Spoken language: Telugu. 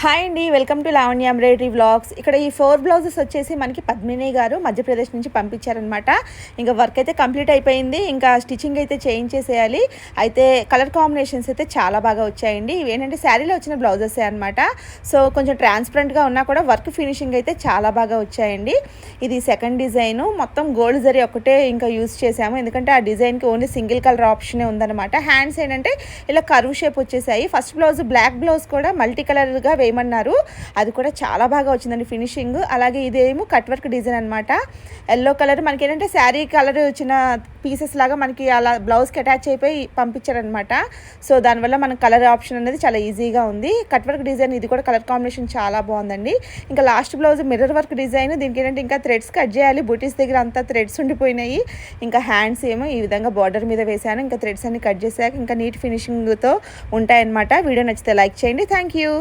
హాయ్ అండి, welcome to Lavanya embroidery vlogs. ఇక్కడ ఈ 4 బ్లౌజెస్ వచ్చేసి మనకి పద్మిని గారు మధ్యప్రదేశ్ నుంచి పంపించారనమాట. ఇంకా వర్క్ అయితే కంప్లీట్ అయిపోయింది. ఇంకా స్టిచ్చింగ్ అయితే చేయించేసేయాలి. అయితే కలర్ కాంబినేషన్స్ అయితే చాలా బాగా వచ్చాయండి. ఇవి ఏంటంటే శారీలో వచ్చిన బ్లౌజెసే అనమాట. సో కొంచెం ట్రాన్స్పరెంట్గా ఉన్నా కూడా వర్క్ ఫినిషింగ్ అయితే చాలా బాగా వచ్చాయండి. ఇది సెకండ్ డిజైను. మొత్తం గోల్డ్ జరీ ఒకటే ఇంకా యూజ్ చేసాము, ఎందుకంటే ఆ డిజైన్కి ఓన్లీ సింగిల్ కలర్ ఆప్షనే ఉందన్నమాట. హ్యాండ్స్ ఏంటంటే ఇలా కర్వ్ షేప్ వచ్చేసాయి. ఫస్ట్ బ్లౌజ్ బ్లాక్ బ్లౌజ్ కూడా మల్టీ కలర్గా వేయమన్నారు, అది కూడా చాలా బాగా వచ్చిందండి ఫినిషింగ్. అలాగే ఇదేమో కట్ వర్క్ డిజైన్ అనమాట. ఎల్లో కలర్ మనకి ఏంటంటే శారీ కలర్ చిన్న పీసెస్ లాగా మనకి అలా బ్లౌజ్కి అటాచ్ అయిపోయి పంపించారనమాట. సో దానివల్ల మనకు కలర్ ఆప్షన్ అనేది చాలా ఈజీగా ఉంది. కట్ వర్క్ డిజైన్ ఇది కూడా కలర్ కాంబినేషన్ చాలా బాగుందండి. ఇంకా last blouse mirror work design. దీనికి ఏంటంటే ఇంకా థ్రెడ్స్ కట్ చేయాలి, బూటీస్ దగ్గర అంతా థ్రెడ్స్ ఉండిపోయినాయి. ఇంకా హ్యాండ్స్ ఏమో ఈ విధంగా బార్డర్ మీద వేసాను. ఇంకా థ్రెడ్స్ అన్ని కట్ చేశాక ఇంకా నీట్ ఫినిషింగ్తో ఉంటాయన్నమాట. వీడియో నచ్చితే లైక్ చేయండి. Thank you.